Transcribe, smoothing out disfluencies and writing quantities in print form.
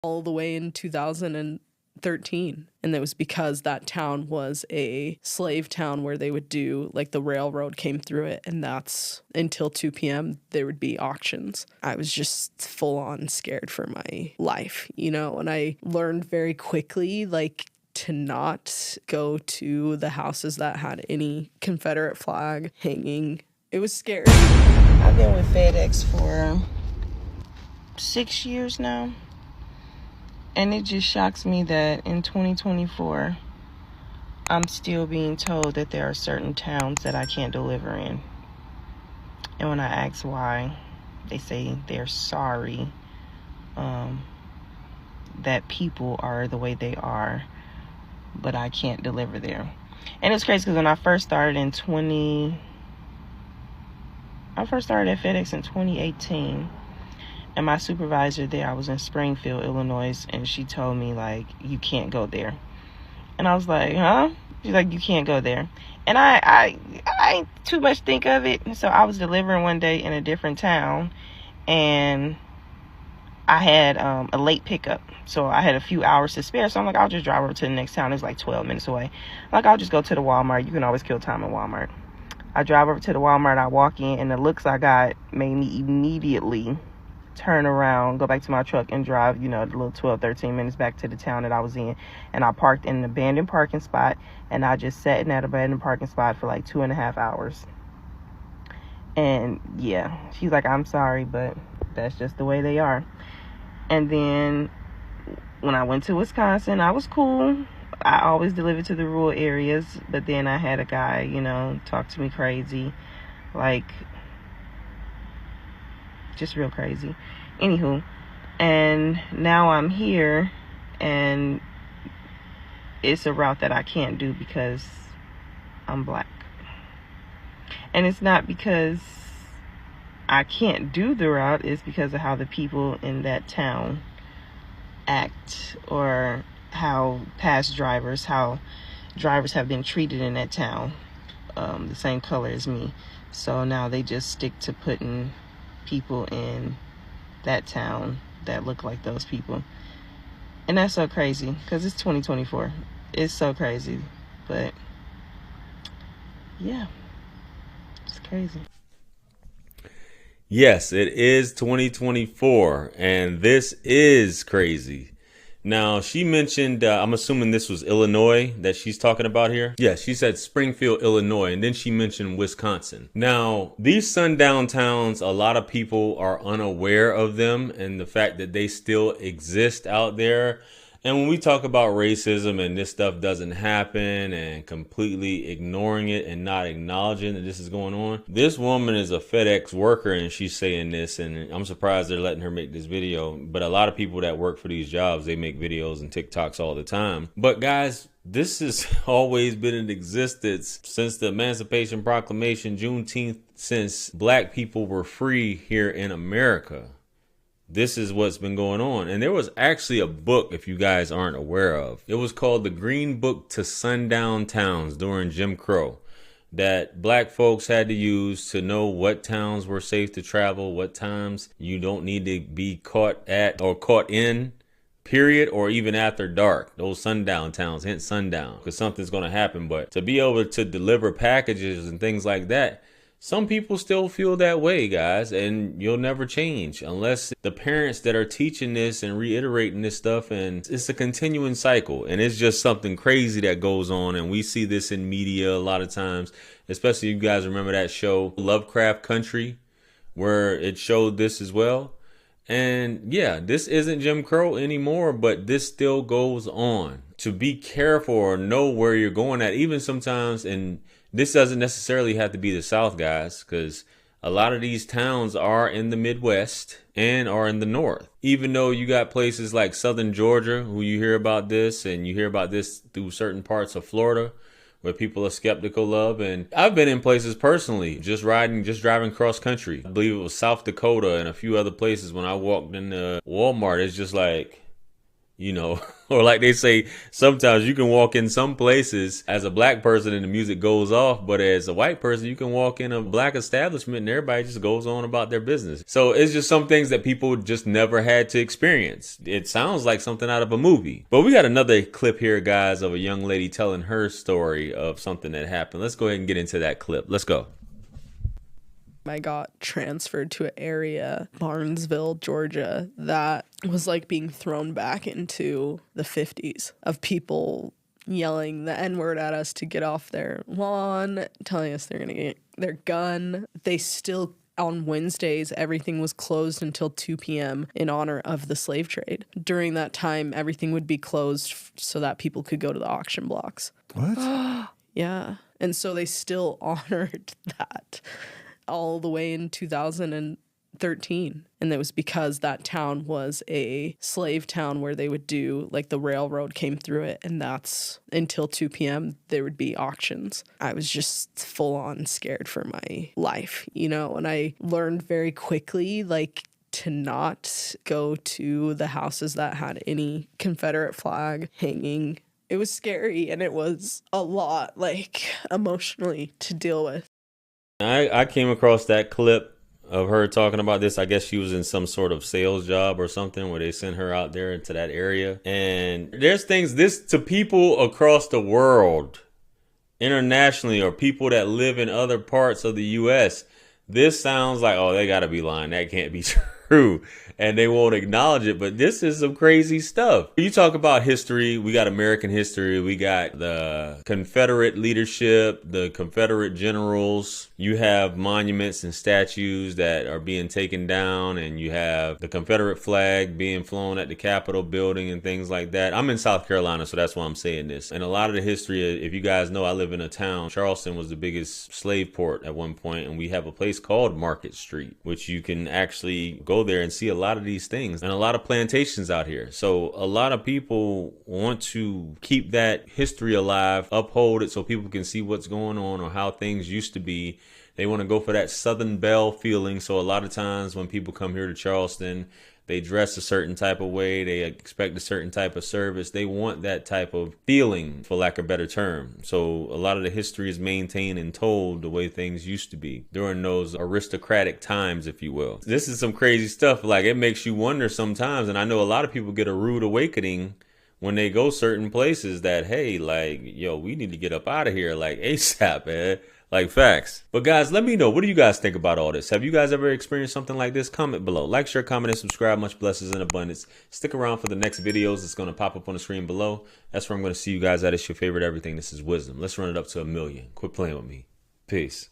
all the way in 2013. And it was because that town was a slave town where they would do, like, the railroad came through it, and that's until 2 p.m. there would be auctions. I was just full on scared for my life, you know, and I learned very quickly, like, to not go to the houses that had any Confederate flag hanging. It was scary. I've been with FedEx for 6 years now. And it just shocks me that in 2024, I'm still being told that there are certain towns that I can't deliver in. And when I ask why, they say they're sorry that people are the way they are, but I can't deliver there. And it's crazy because when I first started at FedEx in 2018. And my supervisor there, I was in Springfield, Illinois, and she told me, like, you can't go there. And I was like, huh? She's like, you can't go there. And I ain't too much think of it. And so I was delivering one day in a different town, and I had a late pickup. So I had a few hours to spare. So I'm like, I'll just drive over to the next town. It's like 12 minutes away. Like, I'll just go to the Walmart. You can always kill time at Walmart. I drive over to the Walmart. I walk in, and the looks I got made me immediately turn around, go back to my truck, and drive, you know, the little 12, 13 minutes back to the town that I was in. And I parked in an abandoned parking spot, and I just sat in that abandoned parking spot for like 2.5 hours. And yeah, she's like, I'm sorry, but that's just the way they are. And then when I went to Wisconsin, I was cool. I always delivered to the rural areas, but then I had a guy, you know, talk to me crazy, like, just real crazy. Anywho, and now I'm here, and it's a route that I can't do because I'm black. And it's not because I can't do the route, it's because of how the people in that town act, or how drivers have been treated in that town, the same color as me. So now they just stick to putting people in that town that look like those people. And that's so crazy because it's 2024. It's so crazy. But yeah, it's crazy. Yes, it is 2024, and this is crazy. Now, she mentioned, I'm assuming this was Illinois that she's talking about here. Yeah, she said Springfield, Illinois, and then she mentioned Wisconsin. Now, these sundown towns, a lot of people are unaware of them and the fact that they still exist out there. And when we talk about racism and this stuff doesn't happen and completely ignoring it and not acknowledging that this is going on, this woman is a FedEx worker and she's saying this, and I'm surprised they're letting her make this video. But a lot of people that work for these jobs, they make videos and TikToks all the time. But guys, this has always been in existence since the Emancipation Proclamation, Juneteenth, since black people were free here in America. This is what's been going on. And there was actually a book, if you guys aren't aware of. It was called The Green Book to Sundown Towns during Jim Crow, that black folks had to use to know what towns were safe to travel, what times you don't need to be caught at or caught in, period, or even after dark. Those sundown towns, hence sundown, because something's going to happen. But to be able to deliver packages and things like that, some people still feel that way, guys, and you'll never change unless the parents that are teaching this and reiterating this stuff, and it's a continuing cycle, and it's just something crazy that goes on. And we see this in media a lot of times, especially if you guys remember that show Lovecraft Country, where it showed this as well. And yeah, this isn't Jim Crow anymore, but this still goes on. To be careful or know where you're going at, even sometimes, and this doesn't necessarily have to be the South, guys, because a lot of these towns are in the Midwest and are in the North. Even though you got places like Southern Georgia, who you hear about this, and you hear about this through certain parts of Florida, where people are skeptical of. And I've been in places personally, just driving cross country. I believe it was South Dakota and a few other places. When I walked into Walmart, it's just like, you know, or like they say, sometimes you can walk in some places as a black person and the music goes off, but as a white person, you can walk in a black establishment and everybody just goes on about their business. So it's just some things that people just never had to experience. It sounds like something out of a movie. But we got another clip here, guys, of a young lady telling her story of something that happened. Let's go ahead and get into that clip. Let's go. I got transferred to an area, Barnesville, Georgia, that was like being thrown back into the 50s of people yelling the N-word at us to get off their lawn, telling us they're going to get their gun. They still, on Wednesdays, everything was closed until 2 p.m. in honor of the slave trade. During that time, everything would be closed so that people could go to the auction blocks. What? Yeah. And so they still honored that all the way in 2013. And that was because that town was a slave town where they would do, like, the railroad came through it, and that's until 2 p.m. there would be auctions. I was just full on scared for my life, you know, and I learned very quickly, like, to not go to the houses that had any Confederate flag hanging. It was scary, and it was a lot, like, emotionally to deal with. I came across that clip of her talking about this. I guess she was in some sort of sales job or something where they sent her out there into that area. And there's things this to people across the world, internationally, or people that live in other parts of the U.S. This sounds like, oh, they got to be lying. That can't be true. And they won't acknowledge it. But this is some crazy stuff. You talk about history. We got American history. We got the Confederate leadership, the Confederate generals. You have monuments and statues that are being taken down. And you have the Confederate flag being flown at the Capitol building and things like that. I'm in South Carolina, so that's why I'm saying this. And a lot of the history, if you guys know, I live in a town. Charleston was the biggest slave port at one point. And we have a place called Market Street, which you can actually go there and see a lot of these things and a lot of plantations out here. So a lot of people want to keep that history alive, uphold it so people can see what's going on or how things used to be. They want to go for that Southern Belle feeling. So a lot of times when people come here to Charleston, they dress a certain type of way. They expect a certain type of service. They want that type of feeling, for lack of a better term. So a lot of the history is maintained and told the way things used to be during those aristocratic times, if you will. This is some crazy stuff. Like, it makes you wonder sometimes. And I know a lot of people get a rude awakening when they go certain places that, hey, like, yo, we need to get up out of here, like, ASAP, man. Like, facts. But guys, let me know, what do you guys think about all this? Have you guys ever experienced something like this? Comment below. Like, share, comment, and subscribe. Much blessings and abundance. Stick around for the next videos. It's going to pop up on the screen below. That's where I'm going to see you guys at. It's your favorite everything. This is Wisdom. Let's run it up to 1 million. Quit playing with me. Peace.